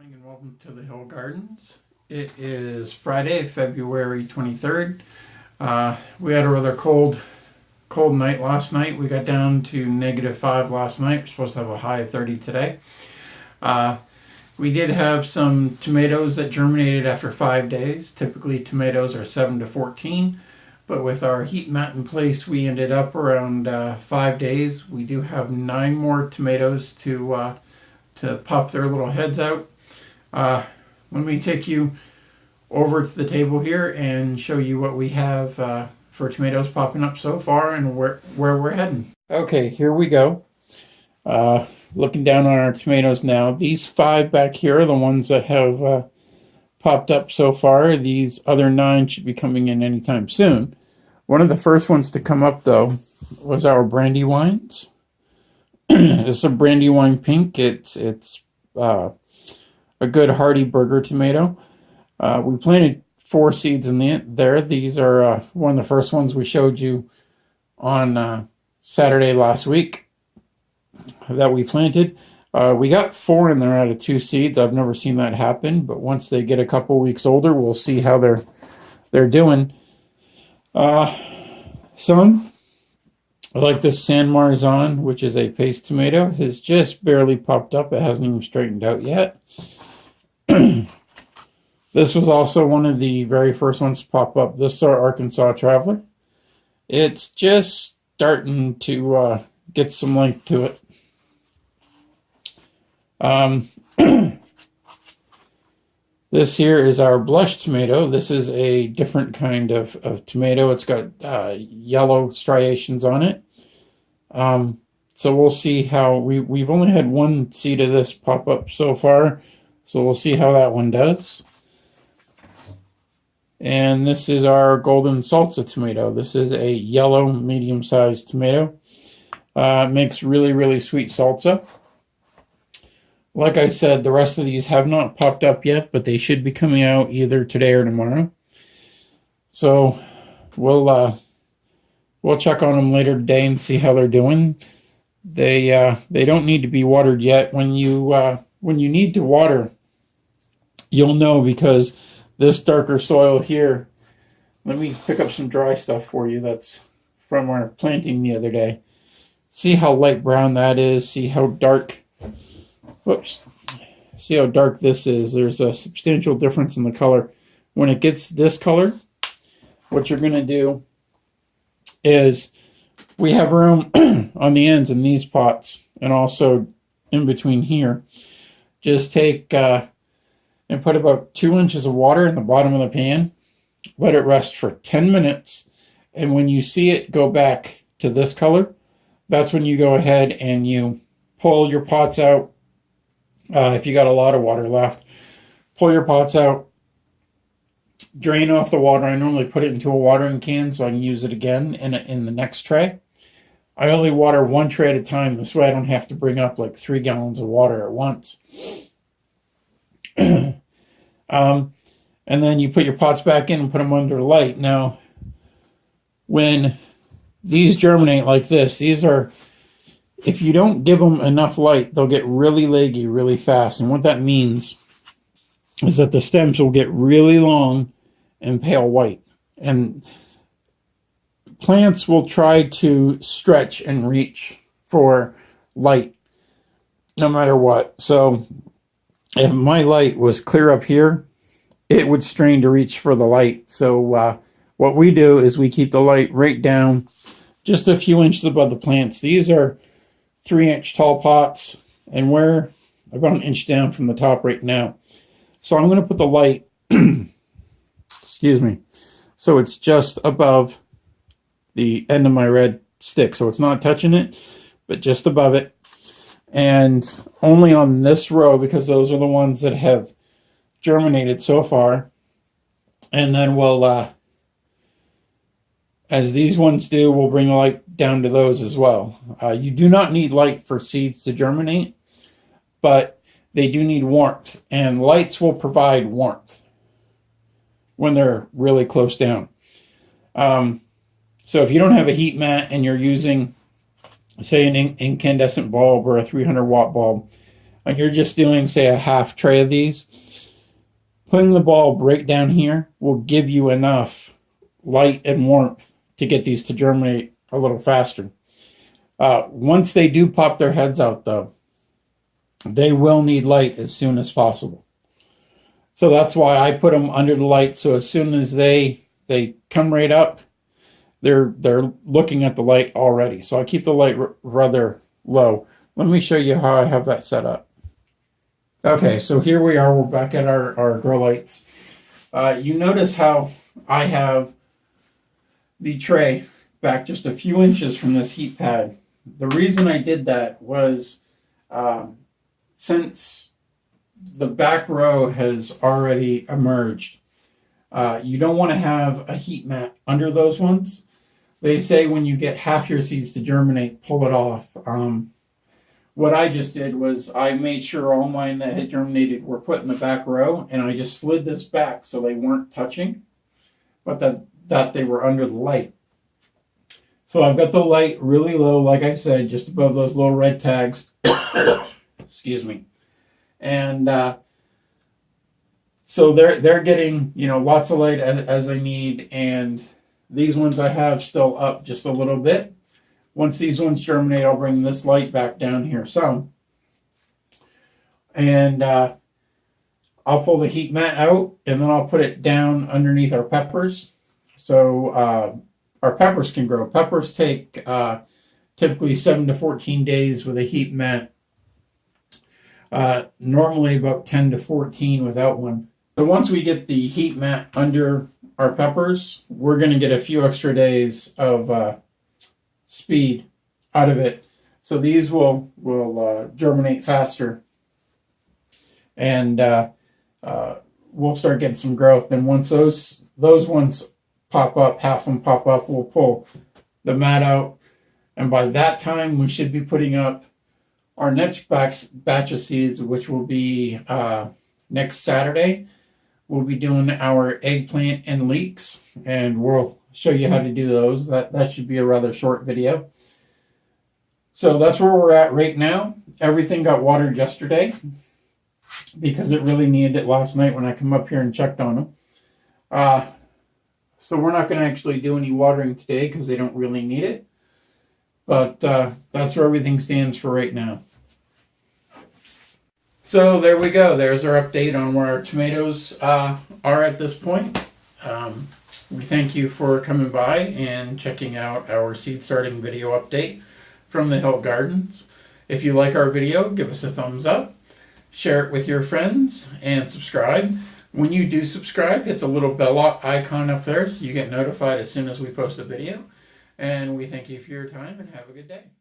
morning and welcome to the Hill Gardens. It is Friday, February 23rd. We had a rather cold night last night. We got down to -5 last night. We're supposed to have a high of 30 today. We did have some tomatoes that germinated after 5 days. Typically tomatoes are 7 to 14, but with our heat mat in place, we ended up around 5 days. We do have 9 more tomatoes to pop their little heads out. Let me take you over to the table here and show you what we have for tomatoes popping up so far and where we're heading. Okay, here we go. Looking down on our tomatoes now. These 5 back here are the ones that have popped up so far. These other 9 should be coming in anytime soon. One of the first ones to come up, though, was our Brandywines. This is a Brandywine Pink. It's a good hearty burger tomato. We planted 4 seeds in there. These are one of the first ones we showed you on Saturday last week that we planted. We got 4 in there out of 2 seeds. I've never seen that happen, but once they get a couple weeks older, we'll see how they're doing. Some, like this San Marzan, which is a paste tomato, has just barely popped up. It hasn't even straightened out yet. This was also one of the very first ones to pop up. This is our Arkansas Traveler. It's just starting to get some length to it. This here is our blush tomato. This is a different kind of tomato. It's got yellow striations on it. So we'll see how we've only had 1 seed of this pop up so far. So we'll see how that one does. And this is our golden salsa tomato. This is a yellow medium-sized tomato. Makes really, really sweet salsa. Like I said, the rest of these have not popped up yet, but they should be coming out either today or tomorrow. So we'll check on them later today and see how they're doing. They don't need to be watered yet. When you need to water, you'll know, because this darker soil here, let me pick up some dry stuff for you that's from our planting the other day. See how light brown that is. See how dark, see how dark this is. There's a substantial difference in the color. When it gets this color, what you're going to do is, we have room on the ends in these pots and also in between here. Just take and put about 2 inches of water in the bottom of the pan. Let it rest for 10 minutes. And when you see it go back to this color, that's when you go ahead and you pull your pots out. If you got a lot of water left, pull your pots out, drain off the water. I normally put it into a watering can so I can use it again in the next tray. I only water 1 tray at a time. This way I don't have to bring up like 3 gallons of water at once. And then you put your pots back in and put them under light. Now, when these germinate like this, if you don't give them enough light, they'll get really leggy really fast. And what that means is that the stems will get really long and pale white. And plants will try to stretch and reach for light no matter what. So if my light was clear up here, it would strain to reach for the light. So what we do is we keep the light right down just a few inches above the plants. These are 3-inch tall pots, and we're about 1 inch down from the top right now. So I'm going to put the light, excuse me, so it's just above the end of my red stick. So it's not touching it, but just above it. And only on this row, because those are the ones that have germinated so far. And then we'll, as these ones do, we'll bring the light down to those as well. You do not need light for seeds to germinate, but they do need warmth. And lights will provide warmth when they're really close down. So if you don't have a heat mat and you're using, say, an incandescent bulb or a 300-watt bulb, and you're just doing, say, a half tray of these, putting the bulb right down here will give you enough light and warmth to get these to germinate a little faster. Once they do pop their heads out, though, they will need light as soon as possible. So that's why I put them under the light. So as soon as they come right up, they're looking at the light already. So I keep the light rather low. Let me show you how I have that set up. Okay, so here we are. We're back at our grow lights. You notice how I have the tray back just a few inches from this heat pad. The reason I did that was since the back row has already emerged, you don't want to have a heat mat under those ones. They say when you get half your seeds to germinate, pull it off. What I just did was I made sure all mine that had germinated were put in the back row, and I just slid this back so they weren't touching, but that they were under the light. So I've got the light really low, like I said, just above those little red tags. Excuse me. And so they're getting, lots of light as I need, and these ones I have still up just a little bit. Once these ones germinate, I'll bring this light back down here some. And I'll pull the heat mat out, and then I'll put it down underneath our peppers. So our peppers can grow. Peppers take typically 7 to 14 days with a heat mat. Normally about 10 to 14 without one. So once we get the heat mat under our peppers, we're going to get a few extra days of speed out of it. So these will germinate faster, and we'll start getting some growth. And once those ones pop up, half of them pop up, we'll pull the mat out, and by that time we should be putting up our next batch of seeds, which will be next Saturday. We'll be doing our eggplant and leeks, and we'll show you how to do those. That should be a rather short video. So that's where we're at right now. Everything got watered yesterday because it really needed it last night when I come up here and checked on them. So we're not going to actually do any watering today because they don't really need it. But that's where everything stands for right now. So there we go. There's our update on where our tomatoes are at this point. We thank you for coming by and checking out our seed starting video update from the Hill Gardens. If you like our video, give us a thumbs up, share it with your friends, and subscribe. When you do subscribe, hit the little bell icon up there so you get notified as soon as we post a video. And we thank you for your time and have a good day.